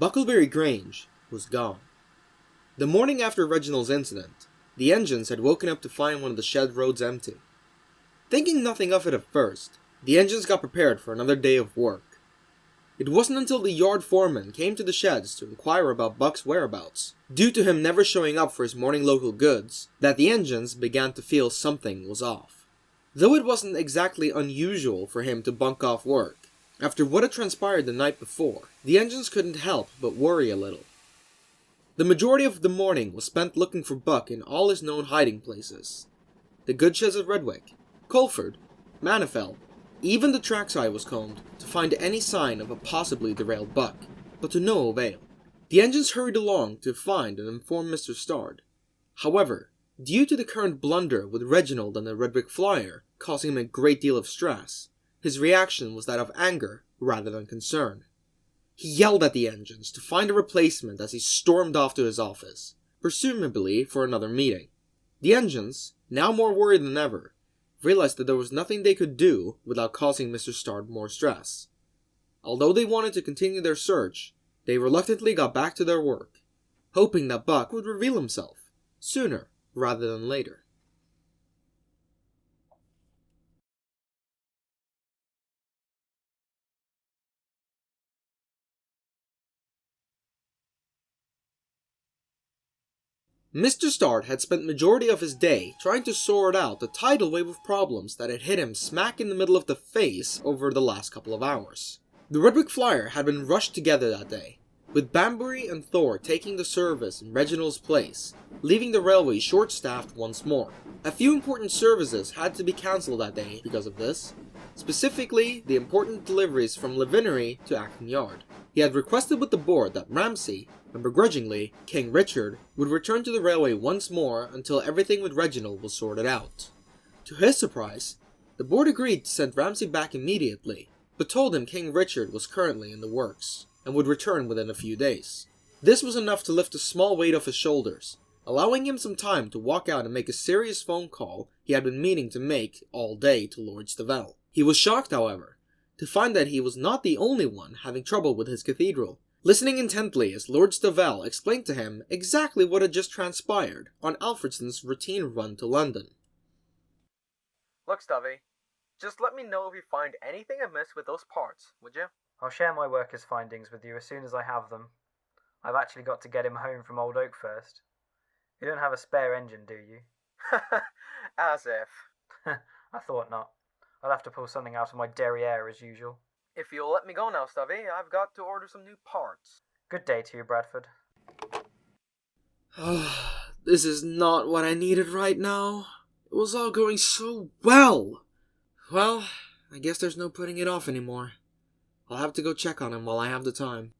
Buckleberry Grange was gone. The morning after Reginald's incident, the engines had woken up to find one of the shed roads empty. Thinking nothing of it at first, the engines got prepared for another day of work. It wasn't until the yard foreman came to the sheds to inquire about Buck's whereabouts, due to him never showing up for his morning local goods, that the engines began to feel something was off. Though it wasn't exactly unusual for him to bunk off work, after what had transpired the night before, the engines couldn't help but worry a little. The majority of the morning was spent looking for Buck in all his known hiding places. The goods sheds at Redwick, Colford, Manifell, even the trackside was combed to find any sign of a possibly derailed Buck, but to no avail. The engines hurried along to find and inform Mr. Stard. However, due to the current blunder with Reginald and the Redwick Flyer causing him a great deal of stress, his reaction was that of anger rather than concern. He yelled at the engines to find a replacement as he stormed off to his office, presumably for another meeting. The engines, now more worried than ever, realized that there was nothing they could do without causing Mr. Stard more stress. Although they wanted to continue their search, they reluctantly got back to their work, hoping that Buck would reveal himself, sooner rather than later. Mr. Stard had spent majority of his day trying to sort out the tidal wave of problems that had hit him smack in the middle of the face over the last couple of hours. The Redwick Flyer had been rushed together that day, with Banbury and Thor taking the service in Reginald's place, leaving the railway short-staffed once more. A few important services had to be cancelled that day because of this, specifically the important deliveries from Lavinery to Acton Yard. He had requested with the board that Ramsay, and begrudgingly, King Richard, would return to the railway once more until everything with Reginald was sorted out. To his surprise, the board agreed to send Ramsay back immediately, but told him King Richard was currently in the works, and would return within a few days. This was enough to lift a small weight off his shoulders, allowing him some time to walk out and make a serious phone call he had been meaning to make all day to Lord Stavel. He was shocked, however, to find that he was not the only one having trouble with his cathedral, listening intently as Lord Stavel explained to him exactly what had just transpired on Alfredson's routine run to London. Look, Stubby, just let me know if you find anything amiss with those parts, would you? I'll share my workers' findings with you as soon as I have them. I've actually got to get him home from Old Oak first. You don't have a spare engine, do you? As if. I thought not. I'll have to pull something out of my derriere as usual. If you'll let me go now, Stubby, I've got to order some new parts. Good day to you, Bradford. This is not what I needed right now. It was all going so well. Well, I guess there's no putting it off anymore. I'll have to go check on him while I have the time.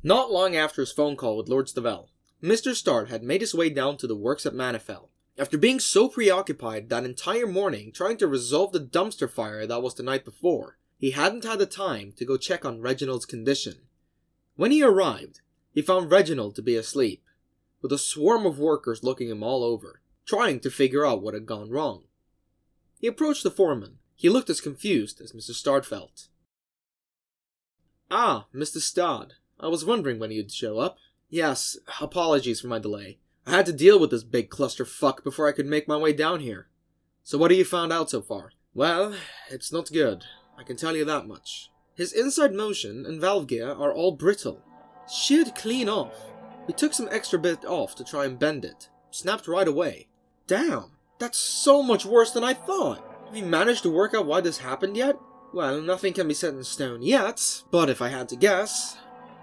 Not long after his phone call with Lord Stavel, Mr. Stard had made his way down to the works at Manifell, after being so preoccupied that entire morning trying to resolve the dumpster fire that was the night before. He hadn't had the time to go check on Reginald's condition. When he arrived, he found Reginald to be asleep, with a swarm of workers looking him all over, trying to figure out what had gone wrong. He approached the foreman. He looked as confused as Mr. Stard felt. "Ah, Mr. Stard. I was wondering when you'd show up. Yes, apologies for my delay. I had to deal with this big clusterfuck before I could make my way down here. So what have you found out so far?" "Well, it's not good. I can tell you that much. His inside motion and valve gear are all brittle. Sheared clean off. We took some extra bit off to try and bend it. Snapped right away. Damn, that's so much worse than I thought. Have you managed to work out why this happened yet?" "Well, nothing can be set in stone yet, but if I had to guess,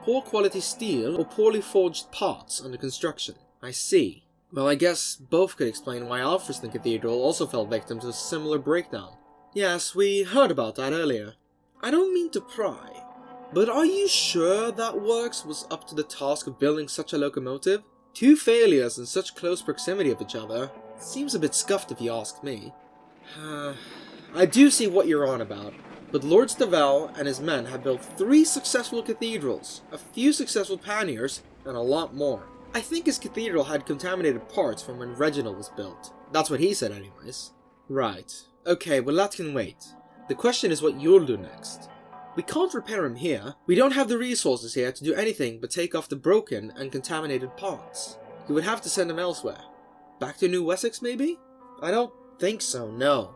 poor quality steel or poorly forged parts under construction." "I see. Well, I guess both could explain why Alfredston Cathedral also fell victim to a similar breakdown." "Yes, we heard about that earlier. I don't mean to pry, but are you sure that Works was up to the task of building such a locomotive? 2 failures in such close proximity of each other seems a bit scuffed if you ask me. I do see what you're on about, but Lord Stavel and his men have built 3 successful cathedrals, a few successful panniers, and a lot more. I think his cathedral had contaminated parts from when Reginald was built. That's what he said anyways. Right. Okay, well that can wait. The question is what you'll do next. We can't repair him here. We don't have the resources here to do anything but take off the broken and contaminated parts. You would have to send him elsewhere. Back to New Wessex, maybe? I don't think so, no.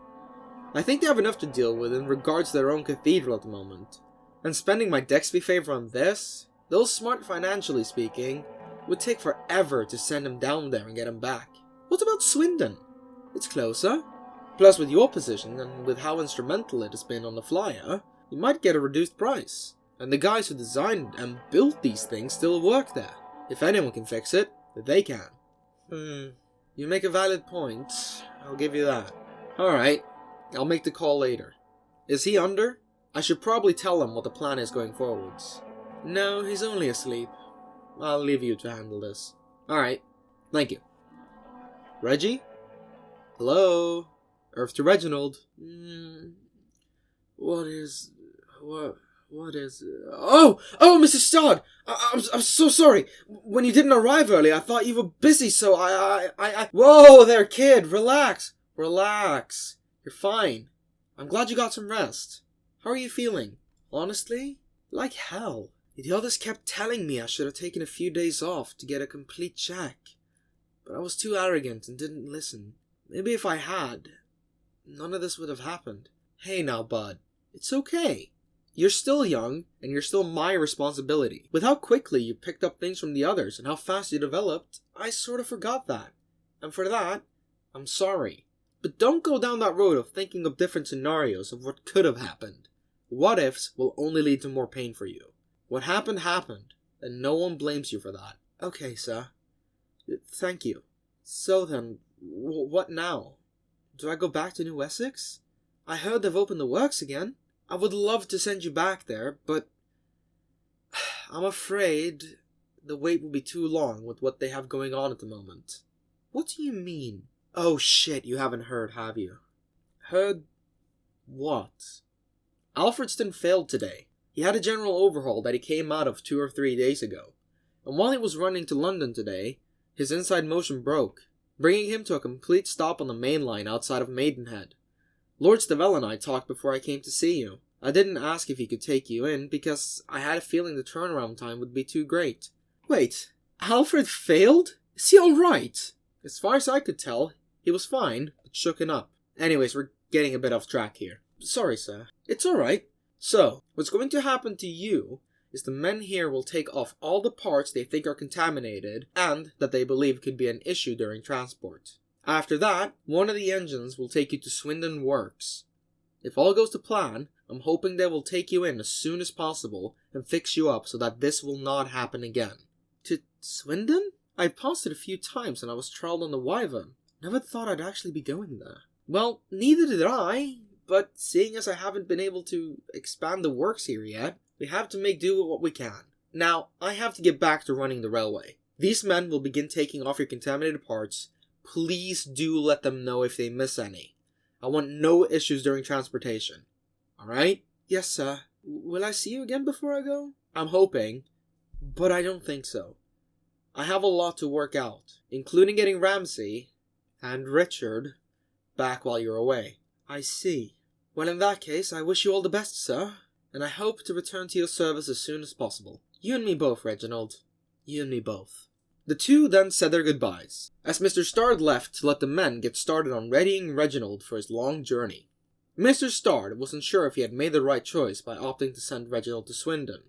I think they have enough to deal with in regards to their own cathedral at the moment. And spending my Dexby favor on this, though smart financially speaking, would take forever to send him down there and get him back. What about Swindon? It's closer. Plus, with your position, and with how instrumental it has been on the flyer, you might get a reduced price. And the guys who designed and built these things still work there. If anyone can fix it, they can. You make a valid point. I'll give you that. Alright, I'll make the call later. Is he under? I should probably tell him what the plan is going forwards. No, he's only asleep. I'll leave you to handle this. Alright, thank you. Reggie? Hello? Earth to Reginald. What is... Oh, Mr. Stodd! I'm so sorry. When you didn't arrive early, I thought you were busy, so I... Whoa there, kid! Relax! Relax. You're fine. I'm glad you got some rest. How are you feeling? Honestly? Like hell. The others kept telling me I should have taken a few days off to get a complete check. But I was too arrogant and didn't listen. Maybe if I had, none of this would have happened. Hey now, bud. It's okay. You're still young, and you're still my responsibility. With how quickly you picked up things from the others and how fast you developed, I sort of forgot that. And for that, I'm sorry. But don't go down that road of thinking of different scenarios of what could have happened. What ifs will only lead to more pain for you. What happened happened, and no one blames you for that. Okay, sir. Thank you. So then, what now? Do I go back to New Wessex? I heard they've opened the works again. I would love to send you back there, but I'm afraid the wait will be too long with what they have going on at the moment. What do you mean? Oh shit, you haven't heard, have you? Heard what? Alfredston failed today. He had a general overhaul that he came out of 2 or 3 days ago. And while he was running to London today, his inside motion broke, bringing him to a complete stop on the main line outside of Maidenhead. Lord Stavel and I talked before I came to see you. I didn't ask if he could take you in because I had a feeling the turnaround time would be too great. Wait, Alfred failed? Is he alright? As far as I could tell, he was fine, but shooken up. Anyways, we're getting a bit off track here. Sorry, sir. It's alright. So, what's going to happen to you is the men here will take off all the parts they think are contaminated and that they believe could be an issue during transport. After that, one of the engines will take you to Swindon Works. If all goes to plan, I'm hoping they will take you in as soon as possible and fix you up so that this will not happen again. To Swindon? I passed it a few times and I was trialed on the Wyvern. Never thought I'd actually be going there. Well, neither did I, but seeing as I haven't been able to expand the works here yet, we have to make do with what we can. Now, I have to get back to running the railway. These men will begin taking off your contaminated parts. Please do let them know if they miss any. I want no issues during transportation. Alright? Yes, sir. Will I see you again before I go? I'm hoping, but I don't think so. I have a lot to work out, including getting Ramsay and Richard back while you're away. I see. Well, in that case, I wish you all the best, sir, and I hope to return to your service as soon as possible. You and me both, Reginald. You and me both. The two then said their goodbyes, as Mr. Stard left to let the men get started on readying Reginald for his long journey. Mr. Stard wasn't sure if he had made the right choice by opting to send Reginald to Swindon,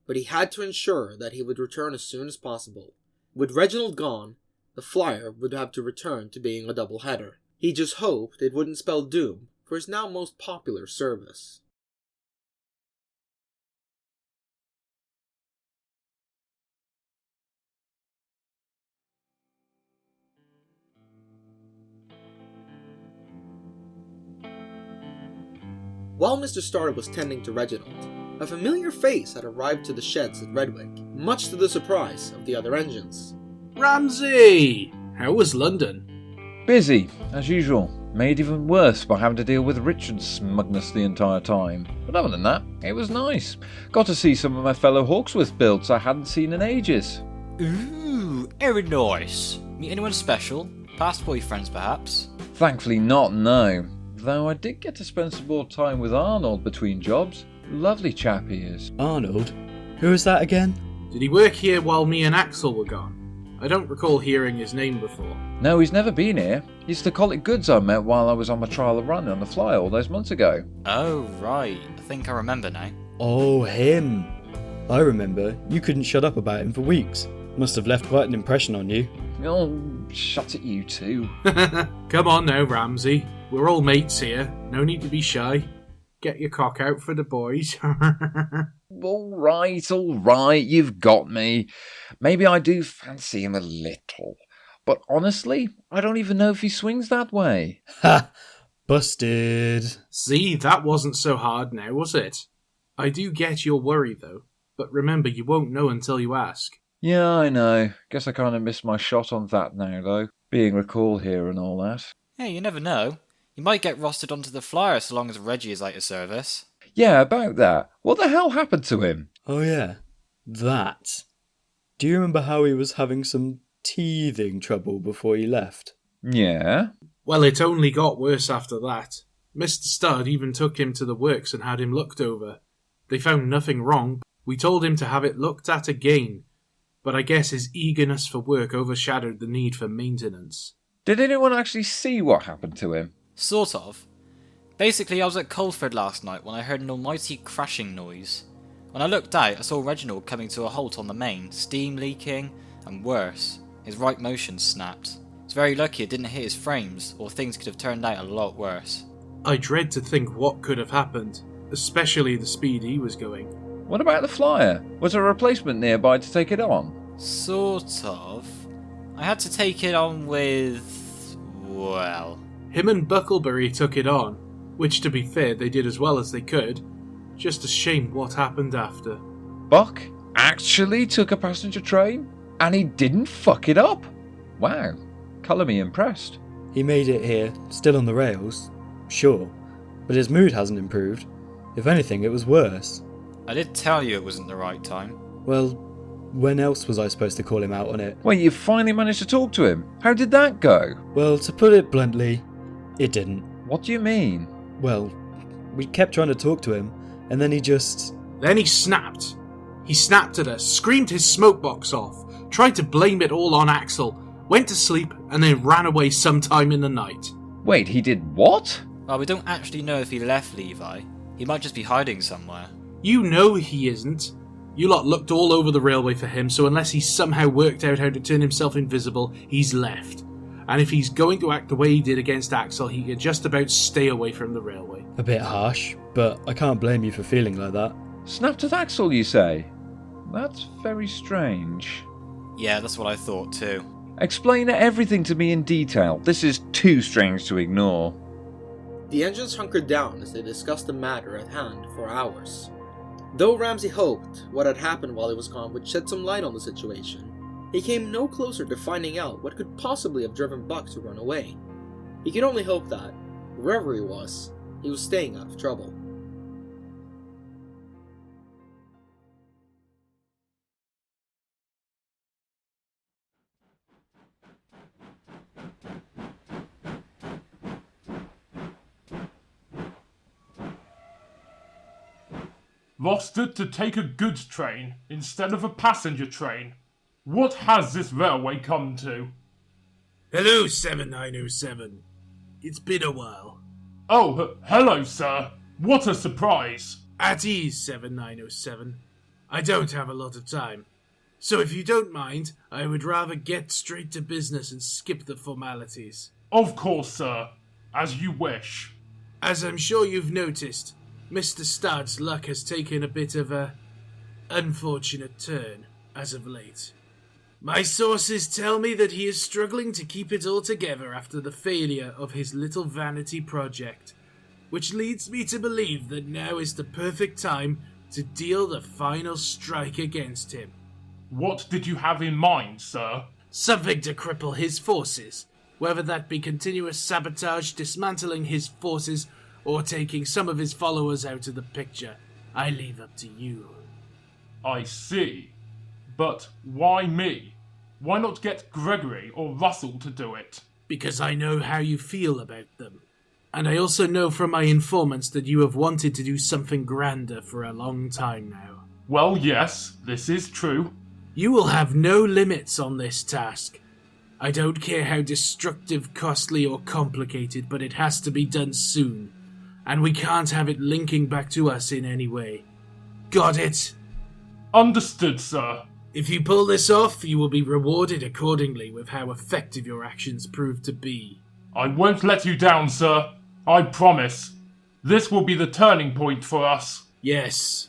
but he had to ensure that he would return as soon as possible. With Reginald gone, the flyer would have to return to being a double-header. He just hoped it wouldn't spell doom for his now most popular service. While Mr. Starr was tending to Reginald, a familiar face had arrived to the sheds at Redwick, much to the surprise of the other engines. Ramsey! How was London? Busy, as usual. Made even worse by having to deal with Richard's smugness the entire time. But other than that, it was nice. Got to see some of my fellow Hawksworth builds I hadn't seen in ages. Ooh, very nice. Meet anyone special? Past boyfriends, perhaps? Thankfully not, no. Though I did get to spend some more time with Arnold between jobs. Lovely chap he is. Arnold? Who is that again? Did he work here while me and Axel were gone? I don't recall hearing his name before. No, he's never been here. He's the Colic Goods I met while I was on my trial run on the fly all those months ago. Oh, right. I think I remember now. Oh, him. I remember. You couldn't shut up about him for weeks. Must have left quite an impression on you. Oh, shut it, you two. Come on now, Ramsey. We're all mates here. No need to be shy. Get your cock out for the boys. All right, you've got me. Maybe I do fancy him a little. But honestly, I don't even know if he swings that way. Ha! Busted. See, that wasn't so hard now, was it? I do get your worry, though. But remember, you won't know until you ask. Yeah, I know. Guess I kind of missed my shot on that now, though. Being recall here and all that. Hey, you never know. You might get rostered onto the flyer so long as Reggie is out of service. Yeah, about that. What the hell happened to him? Oh yeah, that. Do you remember how he was having some teething trouble before he left? Yeah? Well, it only got worse after that. Mr. Studd even took him to the works and had him looked over. They found nothing wrong. We told him to have it looked at again. But I guess his eagerness for work overshadowed the need for maintenance. Did anyone actually see what happened to him? Sort of. Basically, I was at Colford last night when I heard an almighty crashing noise. When I looked out, I saw Reginald coming to a halt on the main, steam leaking, and worse, his right motion snapped. It's very lucky it didn't hit his frames, or things could have turned out a lot worse. I dread to think what could have happened, especially the speed he was going. What about the flyer? Was there a replacement nearby to take it on? Sort of. I had to take it on with... well... Him and Bucklebury took it on, which to be fair they did as well as they could. Just a shame what happened after. Buck actually took a passenger train? And he didn't fuck it up? Wow. Colour me impressed. He made it here, still on the rails, sure, but his mood hasn't improved. If anything, it was worse. I did tell you it wasn't the right time. Well, when else was I supposed to call him out on it? Well, you finally managed to talk to him. How did that go? Well, to put it bluntly, it didn't. What do you mean? Well, we kept trying to talk to him, and then he just... Then he snapped. He snapped at us, screamed his smoke box off, tried to blame it all on Axel, went to sleep, and then ran away sometime in the night. Wait, he did what? Well, we don't actually know if he left Levi. He might just be hiding somewhere. You know he isn't. You lot looked all over the railway for him, so unless he's somehow worked out how to turn himself invisible, he's left. And if he's going to act the way he did against Axel, he can just about stay away from the railway. A bit harsh, but I can't blame you for feeling like that. Snapped at Axel, you say? That's very strange. Yeah, that's what I thought too. Explain everything to me in detail. This is too strange to ignore. The engines hunkered down as they discussed the matter at hand for hours. Though Ramsey hoped what had happened while he was gone would shed some light on the situation, he came no closer to finding out what could possibly have driven Buck to run away. He could only hope that, wherever he was staying out of trouble. Rostered to take a goods train instead of a passenger train. What has this railway come to? Hello, 7907. It's been a while. Oh, hello, sir. What a surprise. At ease, 7907. I don't have a lot of time. So if you don't mind, I would rather get straight to business and skip the formalities. Of course, sir. As you wish. As I'm sure you've noticed, Mr. Studd's luck has taken a bit of a unfortunate turn as of late. My sources tell me that he is struggling to keep it all together after the failure of his little vanity project. which leads me to believe that now is the perfect time to deal the final strike against him. What did you have in mind, sir? Something to cripple his forces, whether that be continuous sabotage, dismantling his forces, or taking some of his followers out of the picture. I leave up to you. I see. But why me? Why not get Gregory or Russell to do it? Because I know how you feel about them. And I also know from my informants that you have wanted to do something grander for a long time now. Well, yes, this is true. You will have no limits on this task. I don't care how destructive, costly, or complicated, but it has to be done soon. And we can't have it linking back to us in any way. Got it? Understood, sir. If you pull this off, you will be rewarded accordingly with how effective your actions prove to be. I won't let you down, sir. I promise. This will be the turning point for us. Yes,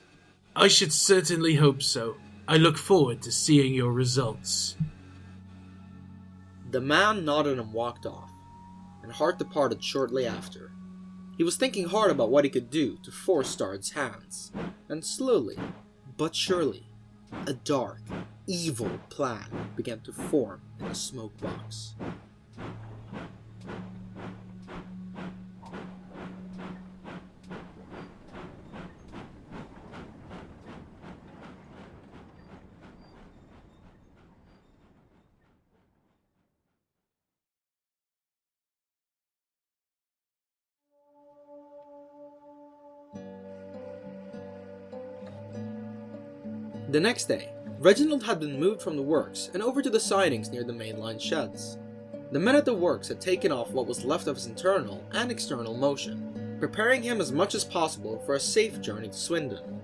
I should certainly hope so. I look forward to seeing your results. The man nodded and walked off, and Hart departed shortly after. He was thinking hard about what he could do to force Star's hands, and slowly, but surely, a dark, evil plan began to form in the smoke box. The next day, Reginald had been moved from the works and over to the sidings near the mainline sheds. The men at the works had taken off what was left of his internal and external motion, preparing him as much as possible for a safe journey to Swindon.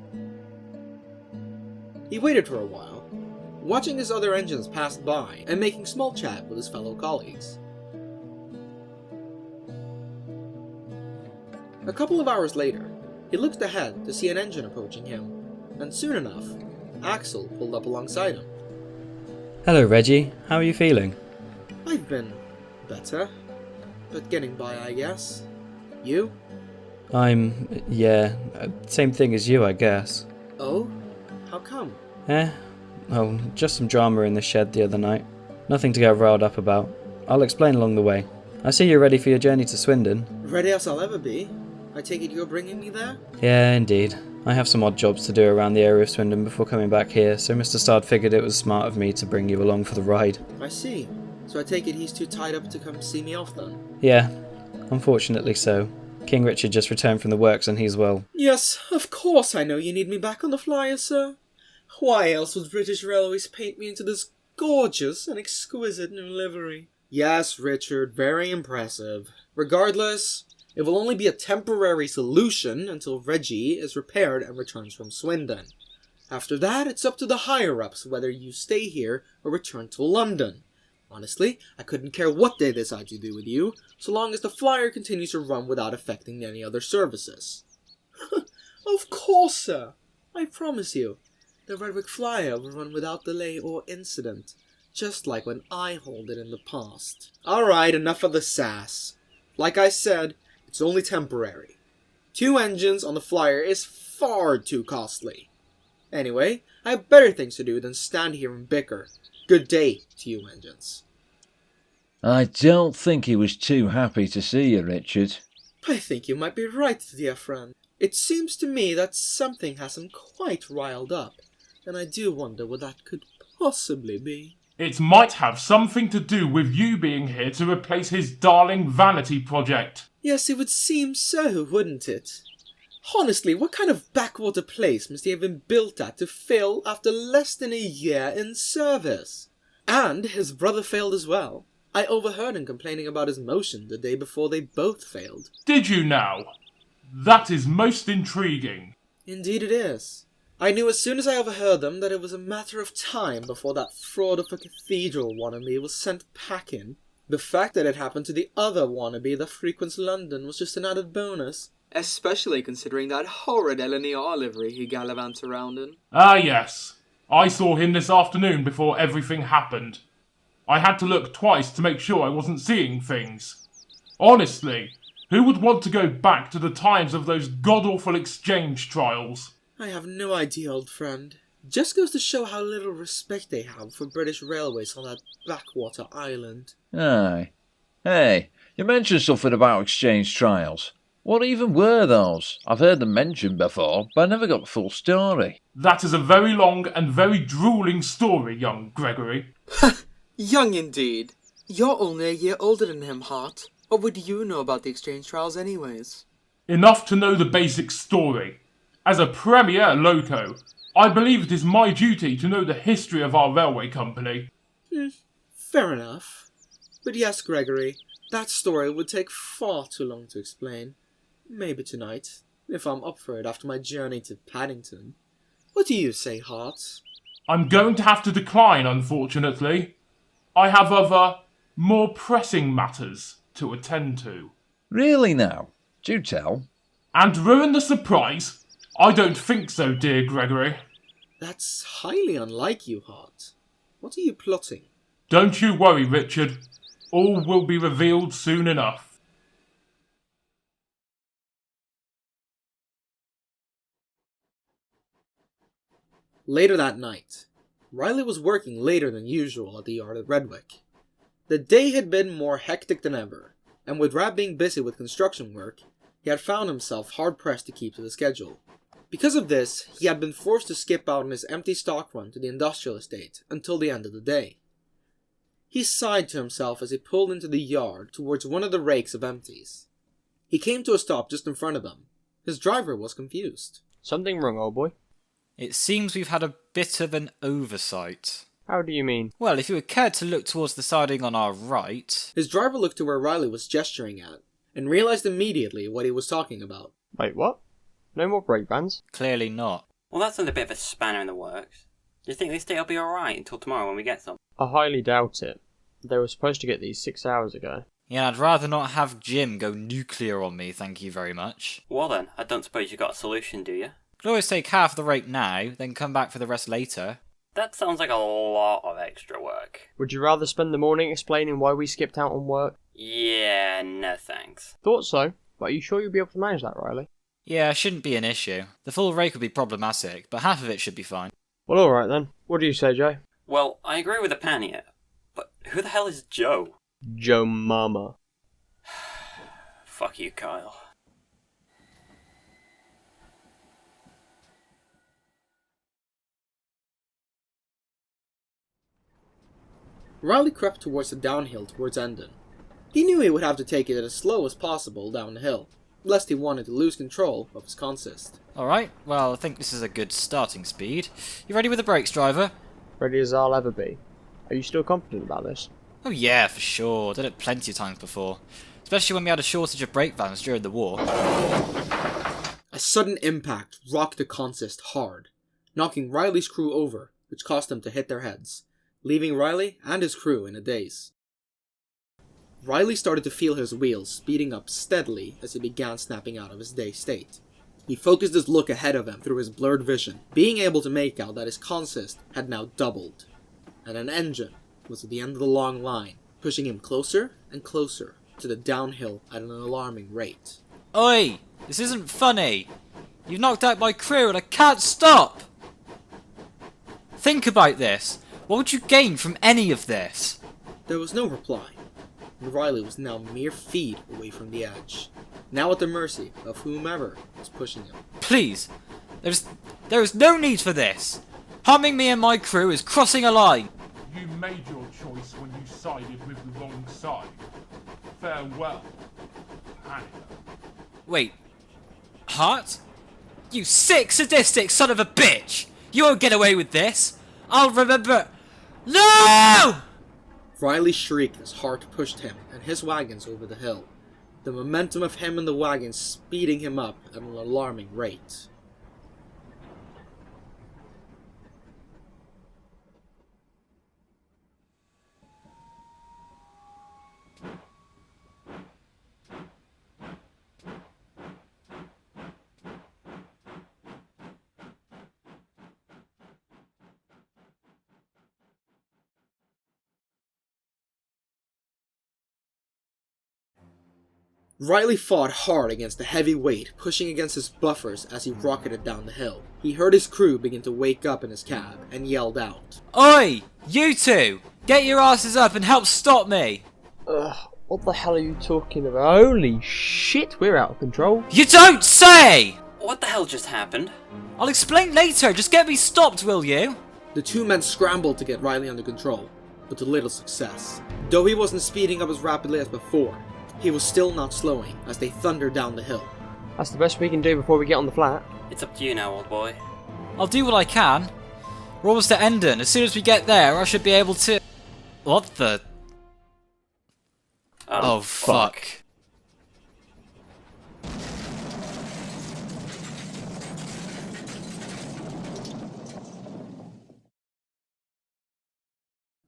He waited for a while, watching as other engines passed by and making small chat with his fellow colleagues. A couple of hours later, he looked ahead to see an engine approaching him, and soon enough, Axel pulled up alongside him. Hello, Reggie. How are you feeling? I've been better, but getting by, I guess. You? Same thing as you, I guess. Oh? How come? Just some drama in the shed the other night. Nothing to get riled up about. I'll explain along the way. I see you're ready for your journey to Swindon. Ready as I'll ever be. I take it you're bringing me there? Yeah, indeed. I have some odd jobs to do around the area of Swindon before coming back here, so Mr. Stard figured it was smart of me to bring you along for the ride. I see. So I take it he's too tied up to come see me off then? Yeah, unfortunately so. King Richard just returned from the works and he's well. Yes, of course I know you need me back on the flyer, sir. Why else would British Railways paint me into this gorgeous and exquisite new livery? Yes, Richard, very impressive. Regardless, it will only be a temporary solution until Reggie is repaired and returns from Swindon. After that, it's up to the higher-ups whether you stay here or return to London. Honestly, I couldn't care what they decide to do with you, so long as the flyer continues to run without affecting any other services. Of course, sir. I promise you, the Redwick flyer will run without delay or incident, just like when I hold it in the past. Alright, enough of the sass. Like I said, it's only temporary. 2 engines on the flyer is far too costly. Anyway, I have better things to do than stand here and bicker. Good day to you, engines. I don't think he was too happy to see you, Richard. I think you might be right, dear friend. It seems to me that something has him quite riled up, and I do wonder what that could possibly be. It might have something to do with you being here to replace his darling vanity project. Yes, it would seem so, wouldn't it? Honestly, what kind of backwater place must he have been built at to fail after less than a year in service? And his brother failed as well. I overheard him complaining about his motion the day before they both failed. Did you now? That is most intriguing. Indeed it is. I knew as soon as I overheard them that it was a matter of time before that fraud of a cathedral wannabe was sent packing. The fact that it happened to the other wannabe that frequents London was just an added bonus. Especially considering that horrid Eleanor livery he gallivants around in. Ah, yes. I saw him this afternoon before everything happened. I had to look twice to make sure I wasn't seeing things. Honestly, Who would want to go back to the times of those god-awful exchange trials? I have no idea, old friend. Just goes to show how little respect they have for British railways on that backwater island. Aye. Hey, you mentioned something about exchange trials. What even were those? I've heard them mentioned before, but I never got the full story. That is a very long and very drooling story, young Gregory. Young indeed. You're only a year older than him, Hart. What would you know about the exchange trials anyways? Enough to know the basic story. As a premier loco, I believe it is my duty to know the history of our railway company. Fair enough. But yes, Gregory, that story would take far too long to explain. Maybe tonight, if I'm up for it after my journey to Paddington. What do you say, Hart? I'm going to have to decline, unfortunately. I have other, more pressing matters to attend to. Really now? Do tell. And ruin the surprise? I don't think so, dear Gregory. That's highly unlike you, Hart. What are you plotting? Don't you worry, Richard. All will be revealed soon enough. Later that night, Riley was working later than usual at the yard at Redwick. The day had been more hectic than ever, and with Rab being busy with construction work, he had found himself hard-pressed to keep to the schedule. Because of this, he had been forced to skip out on his empty stock run to the industrial estate until the end of the day. He sighed to himself as he pulled into the yard towards one of the rakes of empties. He came to a stop just in front of them. His driver was confused. Something wrong, old boy? It seems we've had a bit of an oversight. How do you mean? Well, if you would care to look towards the siding on our right... His driver looked to where Riley was gesturing at, and realized immediately what he was talking about. Wait, what? No more brake vans? Clearly not. Well, that's a bit of a spanner in the works. Do you think this day will be alright until tomorrow when we get some? I highly doubt it. They were supposed to get these 6 hours ago. Yeah, I'd rather not have Jim go nuclear on me, thank you very much. Well then, I don't suppose you got a solution, do you? Could always take half the rate now, then come back for the rest later. That sounds like a lot of extra work. Would you rather spend the morning explaining why we skipped out on work? Yeah, no thanks. Thought so, but are you sure you'll be able to manage that, Riley? Yeah, shouldn't be an issue. The full rake would be problematic, but half of it should be fine. Well, alright then. What do you say, Joe? Well, I agree with the pannier, but who the hell is Joe? Joe Mama. Fuck you, Kyle. Riley crept towards the downhill towards Endon. He knew he would have to take it as slow as possible down the hill, lest he wanted to lose control of his consist. Alright, well, I think this is a good starting speed. You ready with the brakes, driver? Ready as I'll ever be. Are you still confident about this? Oh yeah, for sure. Did it plenty of times before. Especially when we had a shortage of brake vans during the war. A sudden impact rocked the consist hard, knocking Riley's crew over, which caused them to hit their heads, leaving Riley and his crew in a daze. Riley started to feel his wheels speeding up steadily as he began snapping out of his dazed state. He focused his look ahead of him through his blurred vision, being able to make out that his consist had now doubled, and an engine was at the end of the long line, pushing him closer and closer to the downhill at an alarming rate. Oi! This isn't funny! You've knocked out my crew and I can't stop! Think about this. What would you gain from any of this? There was no reply, and Riley was now mere feet away from the edge, now at the mercy of whomever was pushing him. Please, there is no need for this. Harming me and my crew is crossing a line. You made your choice when you sided with the wrong side. Farewell, Pannier. Wait, Hart? You sick, sadistic son of a bitch! You won't get away with this. I'll remember. No! Riley shrieked as Hart pushed him and his wagons over the hill, the momentum of him and the wagons speeding him up at an alarming rate. Riley fought hard against the heavy weight, pushing against his buffers as he rocketed down the hill. He heard his crew begin to wake up in his cab and yelled out, Oi! You two! Get your asses up and help stop me! What the hell are you talking about? Holy shit, we're out of control. You don't say! What the hell just happened? I'll explain later, just get me stopped, will you? The two men scrambled to get Riley under control, but to little success. Though he wasn't speeding up as rapidly as before, he was still not slowing as they thundered down the hill. That's the best we can do before we get on the flat. It's up to you now, old boy. I'll do what I can. We're almost at Endon. As soon as we get there, I should be able to... What the... Oh, fuck.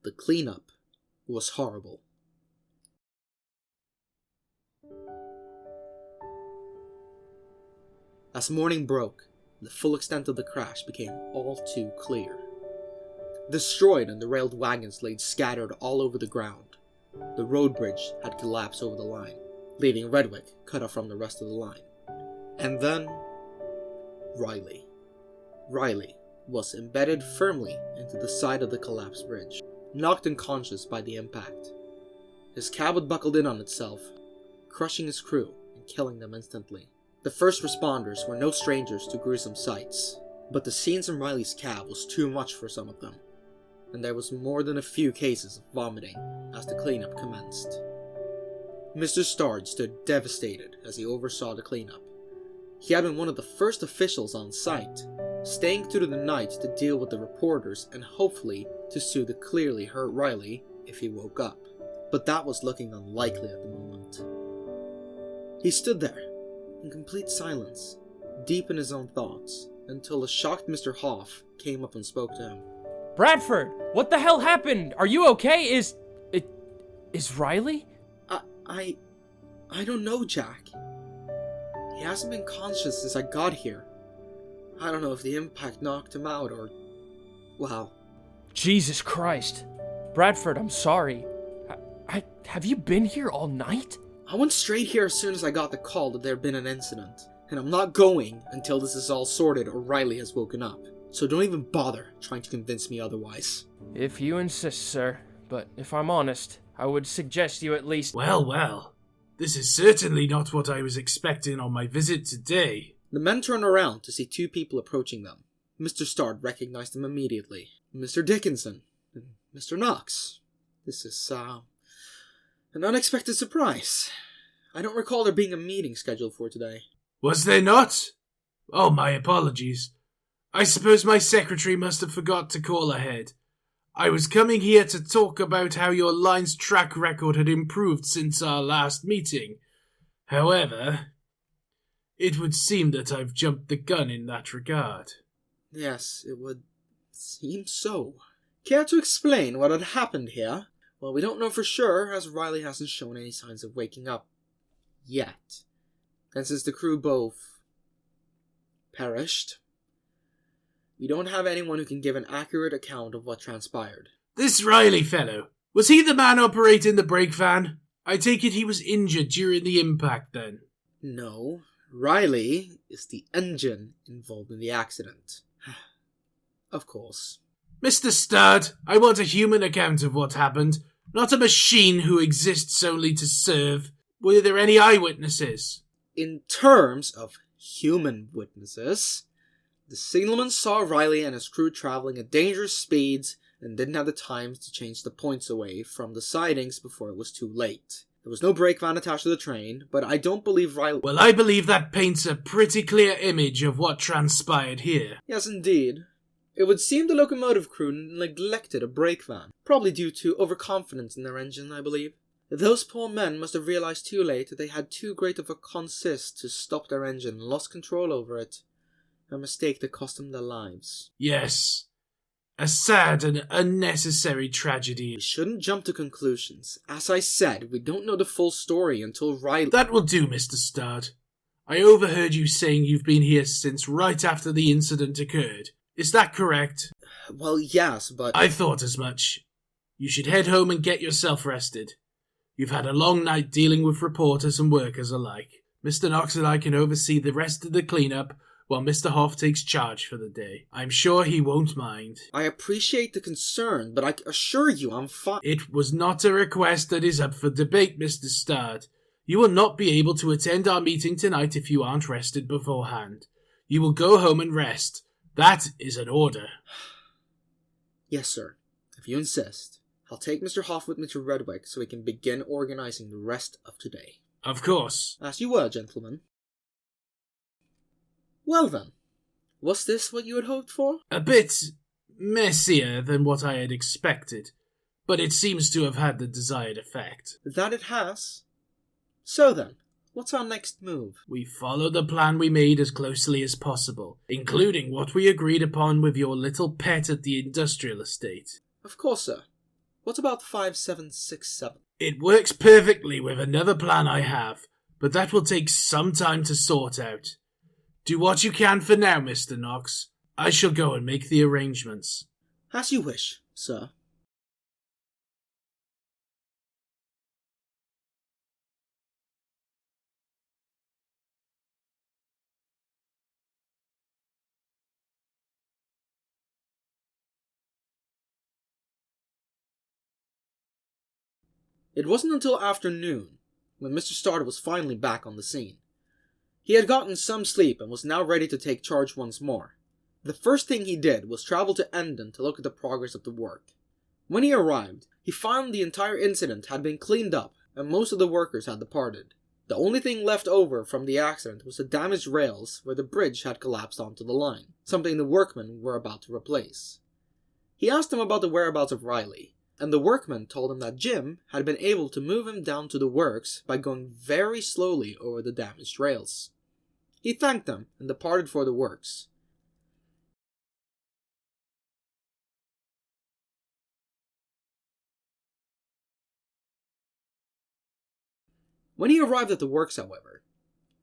The cleanup was horrible. As morning broke, the full extent of the crash became all too clear. Destroyed and derailed wagons laid scattered all over the ground. The road bridge had collapsed over the line, leaving Redwick cut off from the rest of the line. And then, Riley. Riley was embedded firmly into the side of the collapsed bridge, knocked unconscious by the impact. His cab had buckled in on itself, crushing his crew and killing them instantly. The first responders were no strangers to gruesome sights, but the scenes in Riley's cab was too much for some of them, and there was more than a few cases of vomiting as the cleanup commenced. Mr. Stard stood devastated as he oversaw the cleanup. He had been one of the first officials on site, staying through the night to deal with the reporters and hopefully to sue the clearly hurt Riley if he woke up. But that was looking unlikely at the moment. He stood there, in complete silence, deep in his own thoughts, until a shocked Mr. Hoff came up and spoke to him. Bradford, what the hell happened? Are you okay? Is Riley? I don't know, Jack. He hasn't been conscious since I got here. I don't know if the impact knocked him out or... Well... Jesus Christ. Bradford, I'm sorry. Have you been here all night? I went straight here as soon as I got the call that there had been an incident. And I'm not going until this is all sorted or Riley has woken up. So don't even bother trying to convince me otherwise. If you insist, sir. But if I'm honest, I would suggest you at least... Well. This is certainly not what I was expecting on my visit today. The men turned around to see two people approaching them. Mr. Stard recognized them immediately. Mr. Dickinson and Mr. Knox. This is, an unexpected surprise. I don't recall there being a meeting scheduled for today. Was there not? Oh, my apologies. I suppose my secretary must have forgot to call ahead. I was coming here to talk about how your line's track record had improved since our last meeting. However, it would seem that I've jumped the gun in that regard. Yes, it would seem so. Care to explain what had happened here? Well, we don't know for sure, as Riley hasn't shown any signs of waking up yet. And since the crew both perished, we don't have anyone who can give an accurate account of what transpired. This Riley fellow, was he the man operating the brake van? I take it he was injured during the impact then. No, Riley is the engine involved in the accident. Of course. Mr. Stard, I want a human account of what happened, not a machine who exists only to serve. Were there any eyewitnesses? In terms of human witnesses, the signalman saw Riley and his crew traveling at dangerous speeds and didn't have the time to change the points away from the sidings before it was too late. There was no brake van attached to the train, but I don't believe Riley... Well, I believe that paints a pretty clear image of what transpired here. Yes, indeed. It would seem the locomotive crew neglected a brake van, probably due to overconfidence in their engine, I believe. Those poor men must have realized too late that they had too great of a consist to stop their engine and lost control over it. A mistake that cost them their lives. Yes. A sad and unnecessary tragedy. We shouldn't jump to conclusions. As I said, we don't know the full story until Riley... That will do, Mr. Stard. I overheard you saying you've been here since right after the incident occurred. Is that correct? Well, yes, but... I thought as much. You should head home and get yourself rested. You've had a long night dealing with reporters and workers alike. Mr. Knox and I can oversee the rest of the cleanup while Mr. Hoff takes charge for the day. I'm sure he won't mind. I appreciate the concern, but I assure you I'm fine. It was not a request that is up for debate, Mr. Stoddard. You will not be able to attend our meeting tonight if you aren't rested beforehand. You will go home and rest. That is an order. Yes, sir. If you insist. I'll take Mr. Hoff with me to Redwick so we can begin organizing the rest of today. Of course. As you were, gentlemen. Well then, was this what you had hoped for? A bit messier than what I had expected, but it seems to have had the desired effect. That it has. So then, what's our next move? We follow the plan we made as closely as possible, including what we agreed upon with your little pet at the industrial estate. Of course, sir. What about 5767? It works perfectly with another plan I have, but that will take some time to sort out. Do what you can for now, Mr. Knox. I shall go and make the arrangements. As you wish, sir. It wasn't until afternoon when Mr. Stoddard was finally back on the scene. He had gotten some sleep and was now ready to take charge once more. The first thing he did was travel to Endon to look at the progress of the work. When he arrived, he found the entire incident had been cleaned up and most of the workers had departed. The only thing left over from the accident was the damaged rails where the bridge had collapsed onto the line, something the workmen were about to replace. He asked them about the whereabouts of Riley, and the workmen told him that Jim had been able to move him down to the works by going very slowly over the damaged rails. He thanked them and departed for the works. When he arrived at the works, however,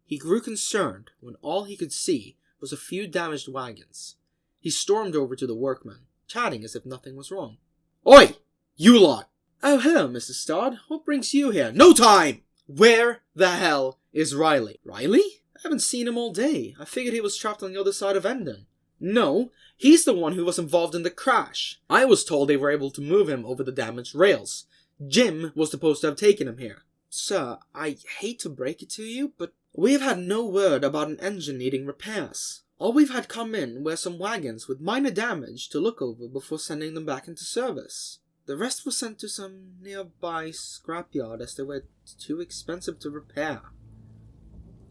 he grew concerned when all he could see was a few damaged wagons. He stormed over to the workmen, chatting as if nothing was wrong. "Oi! You lot!" "Oh, hello, Mr. Stodd. What brings you here?" "No time! Where the hell is Riley?" "Riley? I haven't seen him all day. I figured he was trapped on the other side of Endon." "No, he's the one who was involved in the crash. I was told they were able to move him over the damaged rails. Jim was supposed to have taken him here." "Sir, I hate to break it to you, but we've had no word about an engine needing repairs. All we've had come in were some wagons with minor damage to look over before sending them back into service. The rest were sent to some nearby scrapyard as they were too expensive to repair.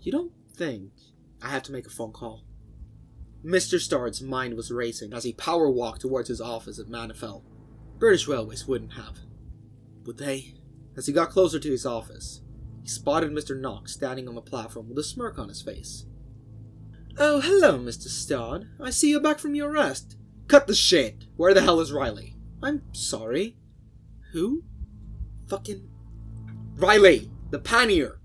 You don't think I have to make a phone call?" Mr. Stoddard's mind was racing as he power walked towards his office at Manifel. British Railways wouldn't have. Would they? As he got closer to his office, he spotted Mr. Knox standing on the platform with a smirk on his face. "Oh, hello, Mr. Stoddard. I see you're back from your rest." "Cut the shit! Where the hell is Riley?" "I'm sorry. Who?" "Fucking Riley, the pannier.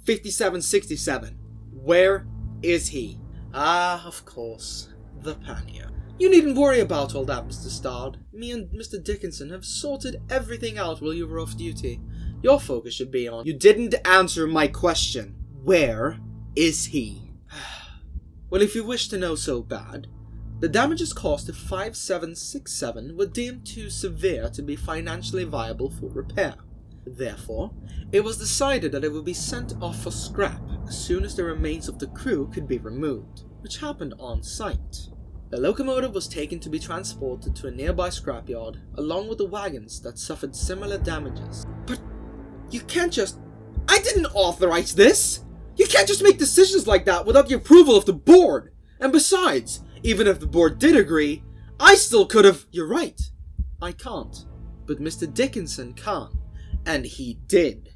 5767. Where is he?" "Ah, of course. The pannier. You needn't worry about all that, Mr. Stoddard. Me and Mr. Dickinson have sorted everything out while you were off duty. Your focus should be on..." "You didn't answer my question. Where is he?" "Well, if you wish to know so bad, the damages caused to 5767 were deemed too severe to be financially viable for repair. Therefore, it was decided that it would be sent off for scrap as soon as the remains of the crew could be removed, which happened on site. The locomotive was taken to be transported to a nearby scrapyard, along with the wagons that suffered similar damages." "But you can't just... I didn't authorize this! You can't just make decisions like that without the approval of the board! And besides, even if the board did agree, I still could have..." "You're right. I can't. But Mr. Dickinson can. And he did.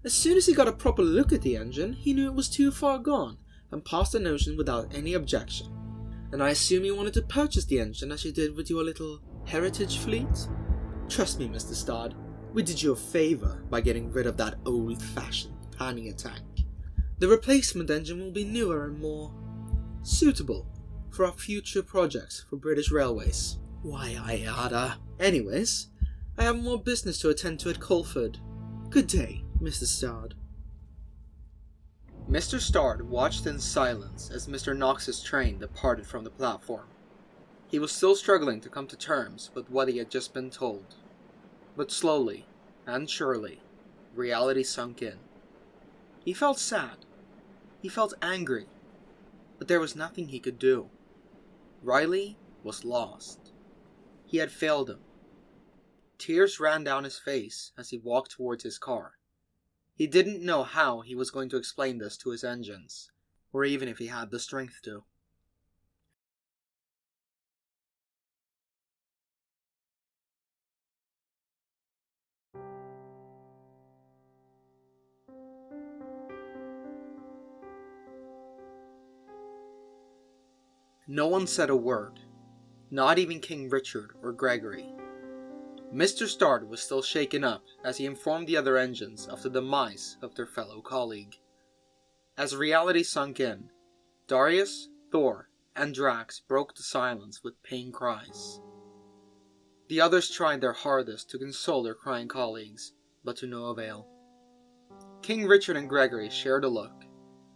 As soon as he got a proper look at the engine, he knew it was too far gone, and passed the notion without any objection. And I assume you wanted to purchase the engine as you did with your little heritage fleet? Trust me, Mr. Stoddard, we did you a favour by getting rid of that old-fashioned pannier tank. The replacement engine will be newer and more suitable for our future projects for British Railways." "Why, I oughta..." "Anyways, I have more business to attend to at Colford. Good day, Mr. Stodd. Mr. Stodd watched in silence as Mr. Knox's train departed from the platform. He was still struggling to come to terms with what he had just been told. But slowly, and surely, reality sunk in. He felt sad. He felt angry. But there was nothing he could do. Riley was lost. He had failed him. Tears ran down his face as he walked towards his car. He didn't know how he was going to explain this to his engines, or even if he had the strength to. No one said a word, not even King Richard or Gregory. Mr. Stodd was still shaken up as he informed the other engines of the demise of their fellow colleague. As reality sunk in, Darius, Thor, and Drax broke the silence with pain cries. The others tried their hardest to console their crying colleagues, but to no avail. King Richard and Gregory shared a look.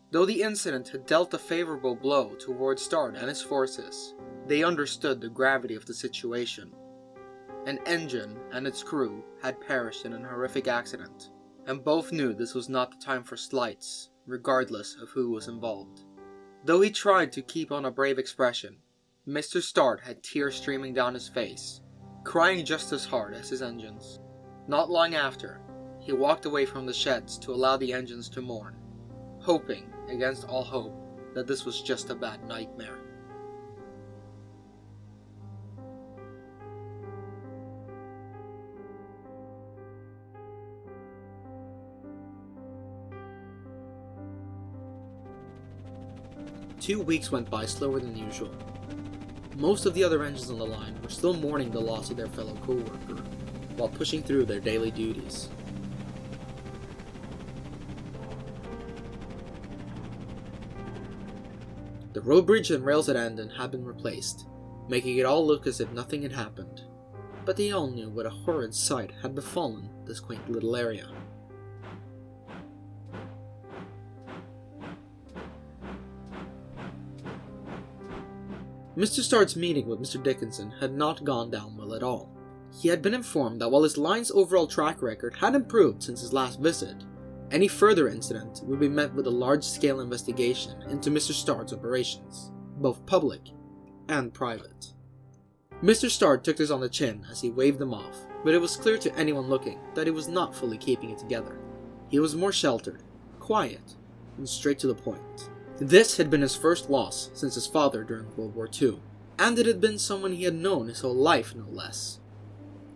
Though the incident had dealt a favorable blow towards Stodd and his forces, they understood the gravity of the situation. An engine and its crew had perished in an horrific accident, and both knew this was not the time for slights, regardless of who was involved. Though he tried to keep on a brave expression, Mr. Stodd had tears streaming down his face, crying just as hard as his engines. Not long after, he walked away from the sheds to allow the engines to mourn, hoping, against all hope, that this was just a bad nightmare. Two weeks went by slower than usual. Most of the other engines on the line were still mourning the loss of their fellow co-worker, while pushing through their daily duties. The road bridge and rails at Andon had been replaced, making it all look as if nothing had happened. But they all knew what a horrid sight had befallen this quaint little area. Mr. Stodd's meeting with Mr. Dickinson had not gone down well at all. He had been informed that while his line's overall track record had improved since his last visit, any further incident would be met with a large-scale investigation into Mr. Stodd's operations, both public and private. Mr. Stodd took this on the chin as he waved them off, but it was clear to anyone looking that he was not fully keeping it together. He was more sheltered, quiet, and straight to the point. This had been his first loss since his father during World War II, and it had been someone he had known his whole life, no less.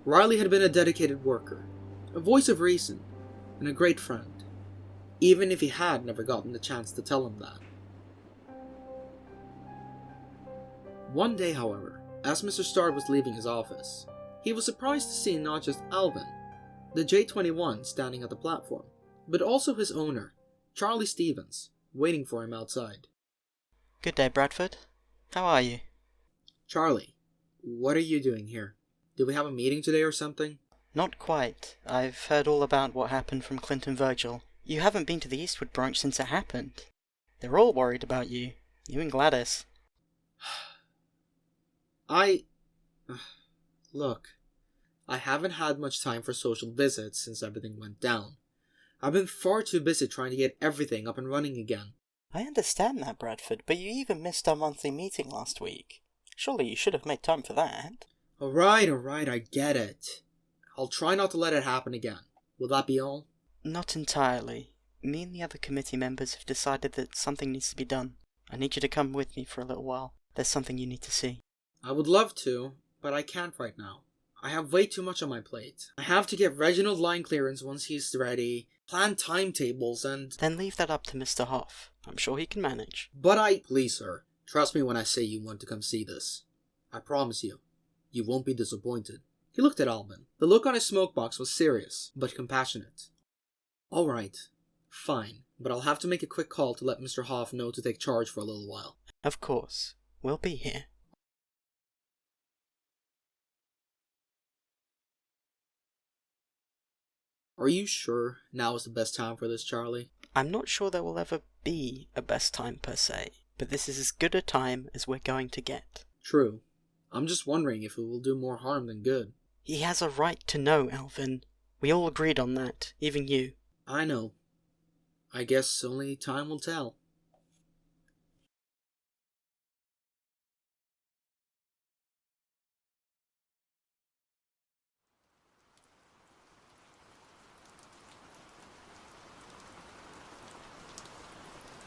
Riley had been a dedicated worker, a voice of reason, and a great friend, even if he had never gotten the chance to tell him that. One day, however, as Mr. Stodd was leaving his office, he was surprised to see not just Alvin, the J-21 standing at the platform, but also his owner, Charlie Stevens, waiting for him outside. Good day, Bradford. How are you? Charlie, what are you doing here? Did we have a meeting today or something? Not quite. I've heard all about what happened from Clint and Virgil. You haven't been to the Eastwood branch since it happened. They're all worried about you and Gladys. Look, I haven't had much time for social visits since everything went down. I've been far too busy trying to get everything up and running again. I understand that, Bradford, but you even missed our monthly meeting last week. Surely you should have made time for that. Alright, I get it. I'll try not to let it happen again. Will that be all? Not entirely. Me and the other committee members have decided that something needs to be done. I need you to come with me for a little while. There's something you need to see. I would love to, but I can't right now. I have way too much on my plate. I have to get Reginald line clearance once he's ready, plan timetables, and... Then leave that up to Mr. Hoff. I'm sure he can manage. But Please, sir. Trust me when I say you want to come see this. I promise you. You won't be disappointed. He looked at Alvin. The look on his smoke box was serious, but compassionate. Alright. Fine. But I'll have to make a quick call to let Mr. Hoff know to take charge for a little while. Of course. We'll be here. Are you sure now is the best time for this, Charlie? I'm not sure there will ever be a best time per se, but this is as good a time as we're going to get. True. I'm just wondering if it will do more harm than good. He has a right to know, Alvin. We all agreed on that, even you. I know. I guess only time will tell.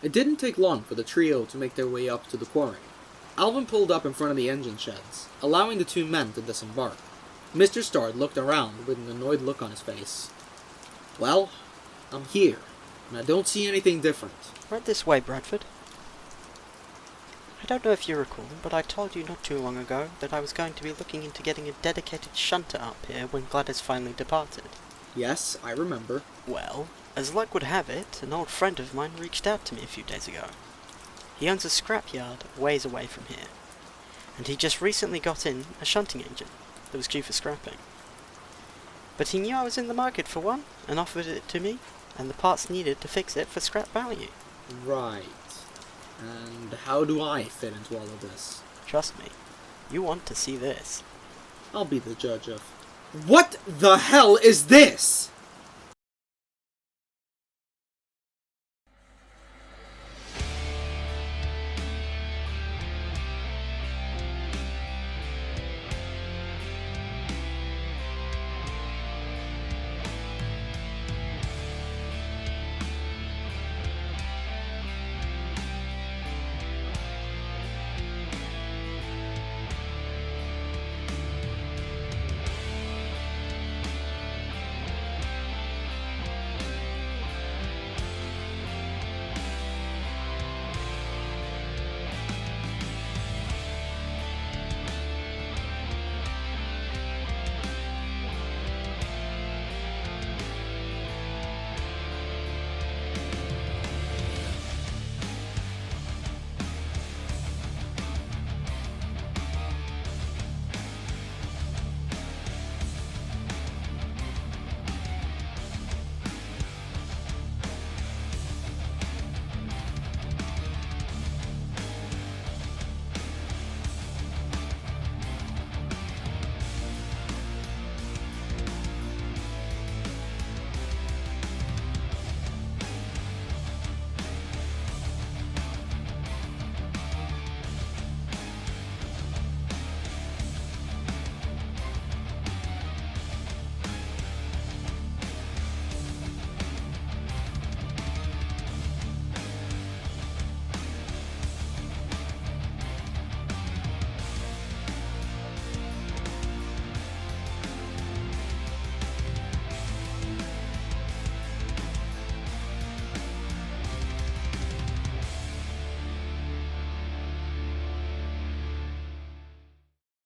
It didn't take long for the trio to make their way up to the quarry. Alvin pulled up in front of the engine sheds, allowing the two men to disembark. Mr. Starr looked around with an annoyed look on his face. Well, I'm here, and I don't see anything different. Right this way, Bradford. I don't know if you recall, but I told you not too long ago that I was going to be looking into getting a dedicated shunter up here when Gladys finally departed. Yes, I remember. Well, as luck would have it, an old friend of mine reached out to me a few days ago. He owns a scrapyard a ways away from here, and he just recently got in a shunting engine that was due for scrapping. But he knew I was in the market for one, and offered it to me, and the parts needed to fix it for scrap value. Right. And how do I fit into all of this? Trust me, you want to see this. I'll be the judge of... What the hell is this?